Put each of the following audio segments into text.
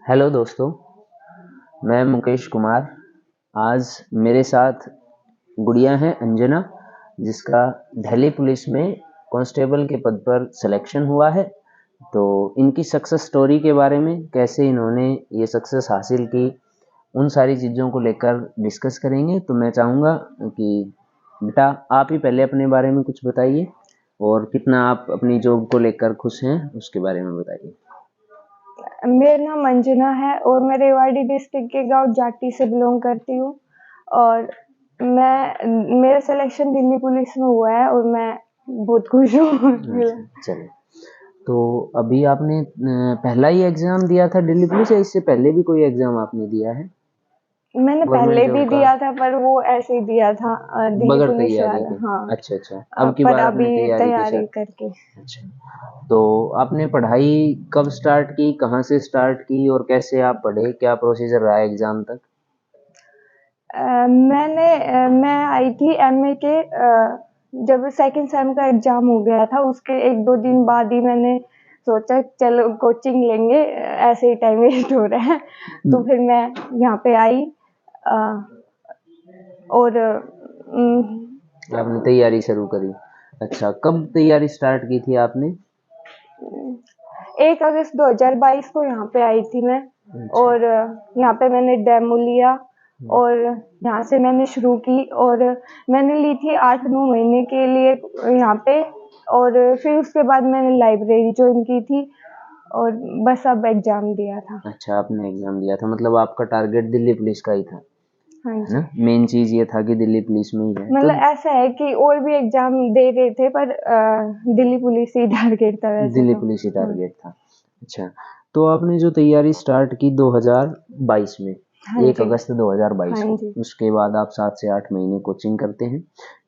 Hello दोस्तों, मैं मुकेश कुमार। आज मेरे साथ गुड़िया हैं अंजना, जिसका दिल्ली पुलिस में कांस्टेबल के पद पर सिलेक्शन हुआ है। तो इनकी सक्सेस स्टोरी के बारे में, कैसे इन्होंने ये सक्सेस हासिल की, उन सारी चीज़ों को लेकर डिस्कस करेंगे। तो मैं चाहूँगा कि बेटा आप ही पहले अपने बारे में कुछ बताइए और कितना आप अपनी जॉब को लेकर खुश हैं उसके बारे में बताइए। मेरा नाम अंजना है और मैं रेवाड़ी डिस्ट्रिक्ट के गांव जाटी से बिलोंग करती हूँ। और मेरा सिलेक्शन दिल्ली पुलिस में हुआ है और मैं बहुत खुश हूँ। चलिए, तो अभी आपने पहला ही एग्जाम दिया था दिल्ली पुलिस या इससे पहले भी कोई एग्जाम आपने दिया है? मैंने पहले भी दिया था पर वो ऐसे ही दिया था, दिल्ली बगैर पुलिस तैयारी वाला। के? हाँ। अच्छा अच्छा, अब की पर बार आपने अभी तैयारी के तैयारी साथ। करके। अच्छा, तो आपने पढ़ाई कब स्टार्ट की, कहाँ से स्टार्ट की और कैसे आप पढ़े, क्या प्रोसीजर रहा एग्जाम तक? मैं आई थी एमए के, जब सेकंड सेम का एग्जाम हो गया था उसके एक दो दिन बाद ही मैंने सोचा चलो कोचिंग लेंगे, ऐसे ही टाइम वेस्ट हो रहा है। तो फिर मैं यहाँ पे आई अ, और आपने तैयारी शुरू करी। अच्छा, कब तैयारी स्टार्ट की थी आपने? 1 अगस्त 2022 को यहाँ पे आई थी मैं। अच्छा। और यहाँ पे मैंने डेमो लिया और यहाँ से मैंने शुरू की और मैंने ली थी 8-9 महीने के लिए यहाँ पे। और फिर उसके बाद मैंने लाइब्रेरी ज्वाइन की थी और बस अब एग्जाम दिया था। अच्छा, आपने एग्जाम दिया था, मतलब आपका टारगेट दिल्ली पुलिस का ही था, हाँ है जी। ना? मेन चीज ये था कि दिल्ली पुलिस में ही है। तो मतलब ऐसा है कि और भी एग्जाम दे रहे थे पर दिल्ली पुलिस ही टारगेट था वैसे दिल्ली तो। पुलिस ही टारगेट था। अच्छा, तो आपने जो तैयारी स्टार्ट की 2022 में, हाँ 1 जी। अगस्त 2022 हाँ को, जी। उसके बाद आप 7 से 8 महीने कोचिंग करते हैं,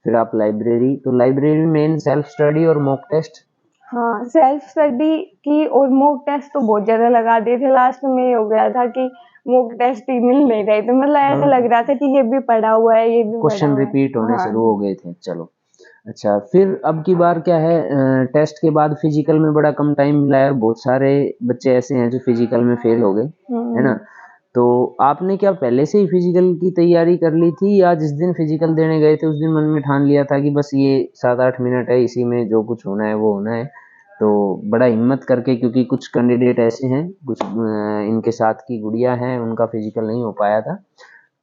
फिर आप लाइब्रेरी, तो लाइब्रेरी में सेल्फ स्टडी और मॉक टेस्ट? हाँ, सेल्फ स्टडी की और मॉक टेस्ट तो बहुत ज़्यादा लगा दिए थे। लास्ट में ये हो गया था कि मॉक टेस्ट ही मिल नहीं रहे थे। मतलब ऐसा लग रहा था कि ये भी पढ़ा हुआ है, ये भी पढ़ा क्वेश्चन हुआ है। रिपीट होने शुरू हो हाँ। गए थे। चलो, अच्छा, फिर अब की बार क्या है, टेस्ट के बाद फिजिकल में बड़ा कम टाइम मिला है, बहुत सारे बच्चे ऐसे हैं जो फिजिकल में फेल हो गए, है ना? तो आपने क्या पहले से ही फिजिकल की तैयारी कर ली थी, या जिस दिन फिजिकल देने गए थे उस दिन मन में ठान लिया था कि बस ये 7-8 मिनट है, इसी में जो कुछ होना है वो होना है? तो बड़ा हिम्मत करके, क्योंकि कुछ कैंडिडेट ऐसे हैं, कुछ इनके साथ की गुड़िया हैं, उनका फिजिकल नहीं हो पाया था,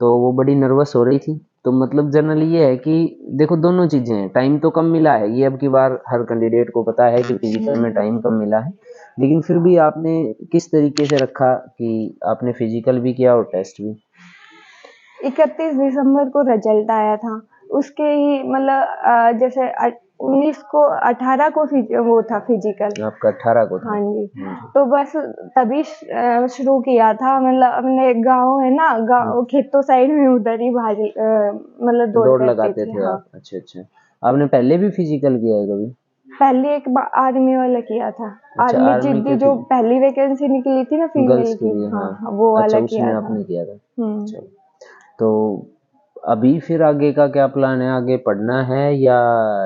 तो वो बड़ी नर्वस हो रही थी। तो मतलब जनरली ये है कि देखो, दोनों चीज़ें हैं, टाइम तो कम मिला है, ये अब की बार हर कैंडिडेट को पता है कि फिजिकल में टाइम कम मिला है, लेकिन फिर भी आपने किस तरीके से रखा कि आपने फिजिकल भी किया और टेस्ट भी? 31 दिसंबर को रिजल्ट आया था। उसके ही मतलब जैसे 19 को 18 को वो था फिजिकल। आपका 18 को था? हाँ जी। जी। तो बस तभी शुरू किया था। मतलब अपने गाँव है ना, गाँव खेतों साइड में उधर ही मतलब दौड़ दौड़ करते लगाते थे। थे हाँ। आप? अच्छा अच्छा, आपने पहले भी फिजिकल किया है कभी? पहले एक बार आर्मी वाला किया था। अच्छा, आर्मी आर्मी जीडी के जो पहली वैकेंसी निकली थी ना गर्ल्स फीमेल के की। लिए, हाँ हाँ। हाँ, वो अच्छा, वाला उसमें किया था। आपने किया था। चलो, तो अभी फिर आगे का क्या प्लान है? आगे पढ़ना है या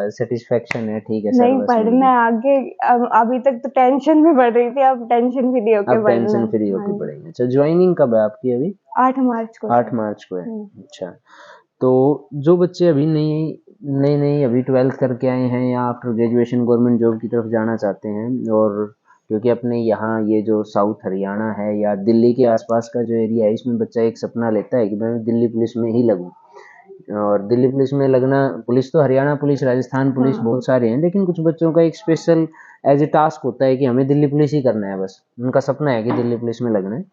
सेटिस्फेक्शन है, ठीक है नहीं, सर्विस मिल पढ़ना गई? है आगे। अभी तक तो टेंशन में पढ़ रही थी, अब टेंशन फ्री होके अब पढ़ना टेंशन है। फ्री हाँ होके जी। पढ़ेंगे। अच्छा, ज्वाइनिंग कब है आपकी अभी? 8 मार्च को 8 सर। मार्च को है। अच्छा, तो जो बच्चे अभी नई नई नई अभी 12th करके आए हैं या आफ्टर ग्रेजुएशन गवर्नमेंट जॉब की तरफ जाना चाहते हैं, और क्योंकि अपने यहाँ ये जो साउथ हरियाणा है या दिल्ली के आसपास का जो एरिया है, इसमें बच्चा एक सपना लेता है कि मैं दिल्ली पुलिस में ही लगूँ, और दिल्ली पुलिस में लगना, पुलिस तो हरियाणा पुलिस, राजस्थान पुलिस हाँ। बहुत सारे हैं, लेकिन कुछ बच्चों का एक स्पेशल एज ए टास्क होता है कि हमें दिल्ली पुलिस ही करना है, बस उनका सपना है कि दिल्ली पुलिस में लगना है।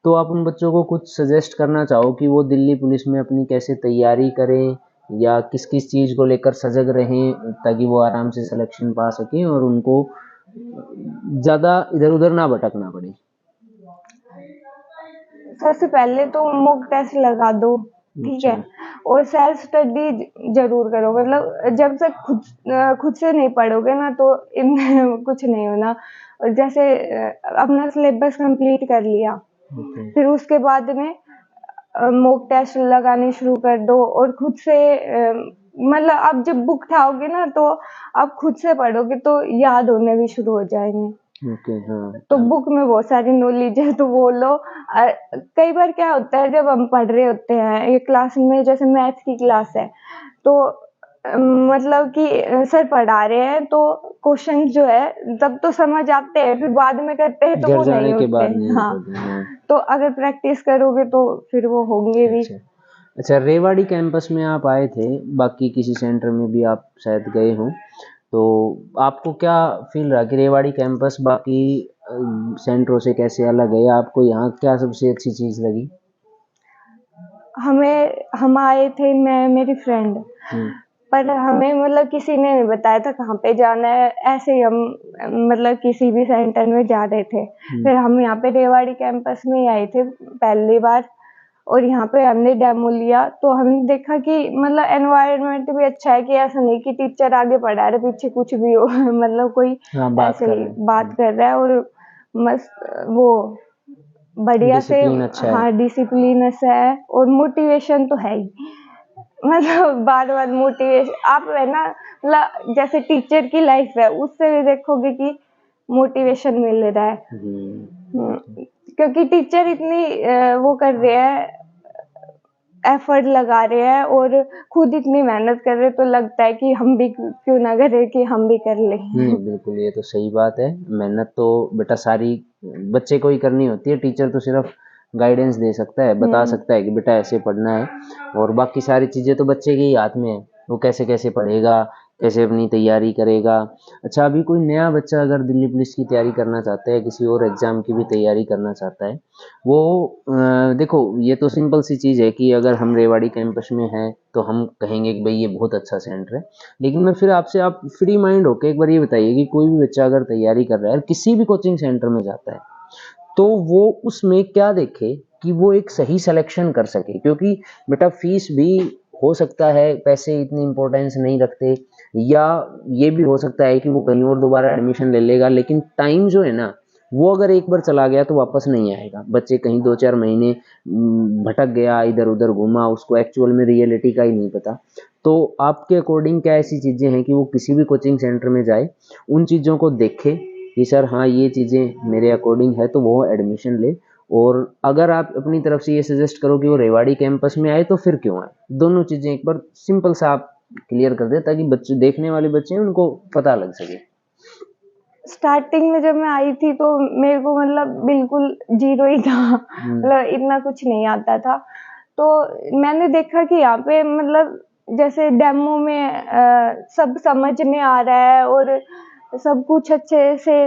तो आप उन बच्चों को कुछ सजेस्ट करना चाहो कि वो दिल्ली पुलिस में अपनी कैसे तैयारी करें, या किस किस चीज़ को लेकर सजग रहें, ताकि वो आराम से सिलेक्शन पा सकें और उनको ज़्यादा इधर उधर ना भटकना पड़े? सबसे पहले तो मॉक टेस्ट लगा दो, ठीक अच्छा। है? और सेल्फ स्टडी ज़रूर करो। मतलब जब तक खुद से नहीं पढ़ोगे ना तो इन कुछ नहीं होना। और जैसे अपना सिलेबस कंप्लीट कर लिया, ओके। फिर उसके बाद में मॉक टेस्ट लगाने शुरू कर दो और खुद से मतलब आप जब बुक उठाओगे ना तो आप खुद से पढ़ोगे तो याद होने भी शुरू हो जाएँगे। ओके, हाँ। तो बुक में बहुत सारी नॉलेज है तो वो लो। कई बार क्या होता है जब हम पढ़ रहे होते हैं ये क्लास में, जैसे मैथ्स की क्लास है तो मतलब कि सर पढ़ा रहे हैं तो क्वेश्चन जो है तब तो समझ आते हैं, फिर बाद में करते हैं तो घर वो नहीं जाने के होते। बाद नहीं हाँ, होते, हाँ। तो अगर प्रैक्टिस करोगे तो फिर वो होंगे भी। अच्छा, अच्छा, रेवाड़ी कैंपस में आप आए थे, बाकी किसी सेंटर में भी आप शायद गए हों, तो आपको क्या फील रहा कि रेवाड़ी कैंपस बाकी सेंटरों से कैसे अलग है, या आपको यहाँ क्या सबसे अच्छी चीज़ लगी? हम आए थे, मैं मेरी फ्रेंड, पर हमें मतलब किसी ने नहीं बताया था कहाँ पे जाना है, ऐसे ही हम मतलब किसी भी सेंटर में जा रहे थे। फिर हम यहाँ पे रेवाड़ी कैंपस में ही आए थे पहली बार, और यहाँ पे हमने डेमो लिया तो हमने देखा कि मतलब एनवायरनमेंट भी अच्छा है, कि ऐसा नहीं कि टीचर आगे पढ़ा रहे पीछे कुछ भी हो मतलब कोई ऐसे ही बात कर रहा है, और मस्त वो बढ़िया से, डिसिप्लिन अच्छा है। हाँ डिसिप्लिनस है, और मोटिवेशन तो है ही मतलब बार बार मोटिवेशन आप है ना, मतलब जैसे टीचर की लाइफ है उससे भी देखोगे कि मोटिवेशन मिल रहा है। क्योंकि टीचर इतनी वो कर रहे हैं, एफर्ट लगा रहे हैं और खुद इतनी मेहनत कर रहे हैं, तो लगता है कि हम भी क्यों ना करें, कि हम भी कर लें। बिल्कुल, ये तो सही बात है। मेहनत तो बेटा सारी बच्चे को ही करनी होती है, टीचर तो सिर्फ गाइडेंस दे सकता है, बता सकता है कि बेटा ऐसे पढ़ना है, और बाकी सारी चीज़ें तो बच्चे के ही हाथ में है, वो कैसे कैसे पढ़ेगा, कैसे अपनी तैयारी करेगा। अच्छा, अभी कोई नया बच्चा अगर दिल्ली पुलिस की तैयारी करना चाहता है, किसी और एग्ज़ाम की भी तैयारी करना चाहता है, वो देखो ये तो सिंपल सी चीज़ है कि अगर हम रेवाड़ी कैंपस में हैं तो हम कहेंगे कि भाई ये बहुत अच्छा सेंटर है, लेकिन मैं फिर आपसे, आप फ्री माइंड होकर एक बार ये बताइए कि कोई भी बच्चा अगर तैयारी कर रहा है किसी भी कोचिंग सेंटर में जाता है तो वो उसमें क्या देखे कि वो एक सही सिलेक्शन कर सके, क्योंकि बेटा फीस भी हो सकता है पैसे इतनी इंपॉर्टेंस नहीं रखते, या ये भी हो सकता है कि वो कहीं और दोबारा एडमिशन ले लेगा, लेकिन टाइम जो है ना वो अगर एक बार चला गया तो वापस नहीं आएगा। बच्चे कहीं 2-4 महीने भटक गया, इधर उधर घूमा, उसको एक्चुअल में रियलिटी का ही नहीं पता। तो आपके अकॉर्डिंग क्या ऐसी चीज़ें हैं कि वो किसी भी कोचिंग सेंटर में जाए, उन चीज़ों को देखे कि सर हाँ ये चीज़ें मेरे अकॉर्डिंग है तो वो एडमिशन ले, और अगर आप अपनी तरफ से ये सजेस्ट करो कि वो रेवाड़ी कैंपस में आए तो फिर क्यों आए, दोनों चीज़ें एक बार सिंपल सा आप क्लियर कर दे ताकि बच्चे, देखने वाले बच्चे हैं, उनको पता लग सके। स्टार्टिंग में जब मैं आई थी तो मेरे को मतलब बिल्कुल जीरो ही था, मतलब इतना कुछ नहीं आता था, तो मैंने देखा कि यहाँ पे मतलब जैसे डेमो में सब समझ में आ रहा है और सब कुछ अच्छे से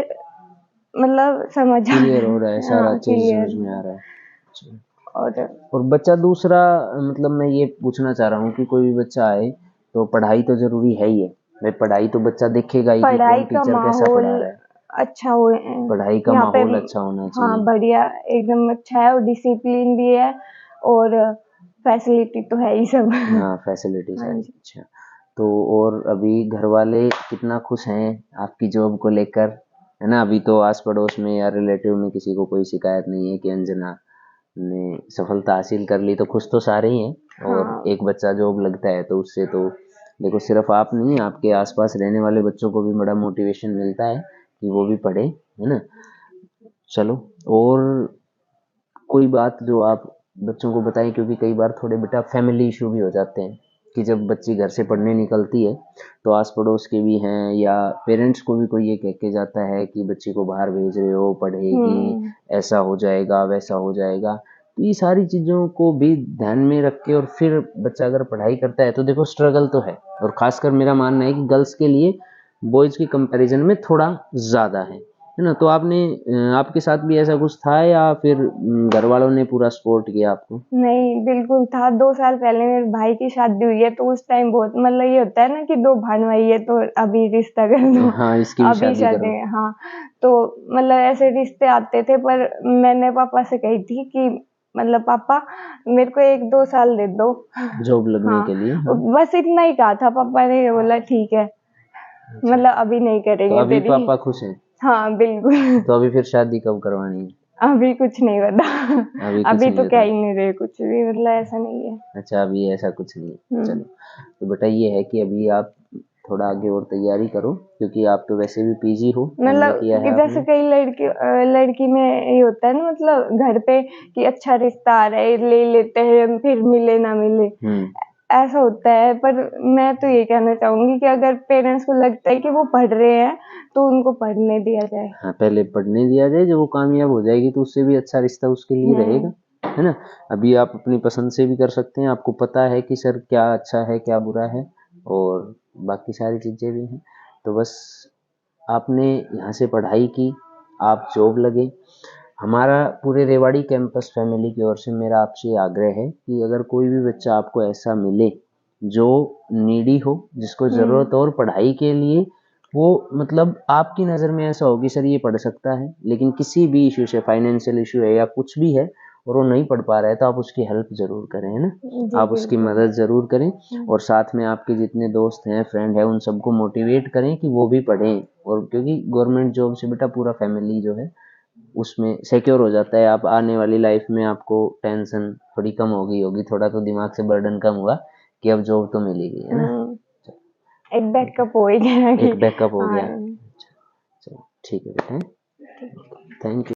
मतलब समझ आ क्लियर हो रहा है, सारा अच्छे से समझ में आ रहा है। और बच्चा दूसरा, मतलब मैं ये पूछना चाह रहा हूँ कि कोई भी बच्चा आए तो पढ़ाई तो जरूरी है ही है भाई, पढ़ाई तो बच्चा देखेगा ही कि कौन टीचर कैसा पढ़ा रहा है, अच्छा हो, पढ़ाई का माहौल अच्छा होना चाहिए। हाँ बढ़िया एकदम अच्छा है, और डिसिप्लिन भी है, और फैसिलिटी तो है ही सब। हाँ, फैसिलिटी सारी। अच्छा, तो और अभी घर वाले कितना खुश हैं आपकी जॉब को लेकर, है ना? अभी तो आस पड़ोस में या रिलेटिव में किसी को कोई शिकायत नहीं है कि अंजना ने सफलता हासिल कर ली, तो खुश तो सारे ही हैं। और एक बच्चा जॉब लगता है तो उससे तो देखो सिर्फ आप नहीं, आपके आसपास रहने वाले बच्चों को भी बड़ा मोटिवेशन मिलता है कि वो भी पढ़े, है ना? चलो, और कोई बात जो आप बच्चों को बताएं, क्योंकि कई बार थोड़े बेटा फैमिली इशू भी हो जाते हैं कि जब बच्ची घर से पढ़ने निकलती है तो आस पड़ोस के भी हैं या पेरेंट्स को भी कोई ये कह के जाता है कि बच्ची को बाहर भेज रहे हो, पढ़ेगी, ऐसा हो जाएगा वैसा हो जाएगा। तो ये सारी चीज़ों को भी ध्यान में रख के और फिर बच्चा अगर पढ़ाई करता है तो देखो स्ट्रगल तो है, और ख़ासकर मेरा मानना है कि गर्ल्स के लिए बॉयज़ की कंपैरिजन में थोड़ा ज़्यादा है ना? तो आपने, आपके साथ भी ऐसा कुछ था या फिर घर वालों ने पूरा सपोर्ट किया आपको? नहीं बिल्कुल था, 2 साल पहले मेरे भाई की शादी हुई है तो उस टाइम बहुत मतलब ये होता है ना कि 2 भाई है तो अभी रिश्ता कर दो, हाँ, इसकी भी अभी शादी करो। हाँ, तो मतलब ऐसे रिश्ते आते थे, पर मैंने पापा से कही थी कि मतलब पापा मेरे को 1-2 साल दे दो जॉब लगने के लिए। हाँ। बस इतना ही कहा था, पापा ने बोला ठीक है, मतलब अभी नहीं तो करेंगे अभी तेरी। पापा खुश हैं? हाँ बिल्कुल। तो अभी फिर शादी कब करवानी है? अभी कुछ नहीं बता, अभी तो नहीं कह बता। ही नहीं रहे कुछ भी, मतलब ऐसा नहीं है। अच्छा, अभी ऐसा कुछ नहीं है। चलो, तो बेटा ये है कि अभी आप थोड़ा आगे और तैयारी करो, क्योंकि आप तो वैसे भी पीजी हो, मतलब किया है जैसे आपने। कई लड़की में ये होता है ना, मतलब घर पे कि अच्छा रिश्ता आ रहा है, ले लेते हैं, फिर मिले ना मिले, ऐसा होता है। पर मैं तो ये कहना चाहूंगी कि अगर पेरेंट्स को लगता है कि वो पढ़ रहे हैं तो उनको पढ़ने दिया जाए। हाँ, पहले पढ़ने दिया जाए, जब वो कामयाब हो जाएगी तो उससे भी अच्छा रिश्ता उसके लिए रहेगा, है ना। अभी आप अपनी पसंद से भी कर सकते हैं, आपको पता है कि सर क्या अच्छा है क्या बुरा है, और बाकी सारी चीज़ें भी हैं। तो बस आपने यहाँ से पढ़ाई की, आप जॉब लगे। हमारा पूरे रेवाड़ी कैंपस फैमिली की ओर से मेरा आपसे आग्रह है कि अगर कोई भी बच्चा आपको ऐसा मिले जो नीडी हो, जिसको ज़रूरत हो और पढ़ाई के लिए, वो मतलब आपकी नज़र में ऐसा हो कि सर ये पढ़ सकता है, लेकिन किसी भी इशू से, फाइनेंशियल इशू है या कुछ भी है, और वो नहीं पढ़ पा रहा है, तो आप उसकी हेल्प ज़रूर करें, है ना। जी आप उसकी बिल्कुल। मदद ज़रूर करें, और साथ में आपके जितने दोस्त हैं, फ्रेंड हैं, उन सबको मोटिवेट करें कि वो भी पढ़ें। और क्योंकि गवर्नमेंट जॉब से बेटा पूरा फैमिली जो है उसमें सिक्योर हो जाता है। आप आने वाली लाइफ में आपको टेंशन थोड़ी कम होगी, थोड़ा तो दिमाग से बर्डन कम हुआ कि अब जॉब तो मिलेगी, है ना। एक बैकअप हो ही गया कि एक बैकअप हो गया। हाँ। चलो ठीक है बेटा, थैंक यू।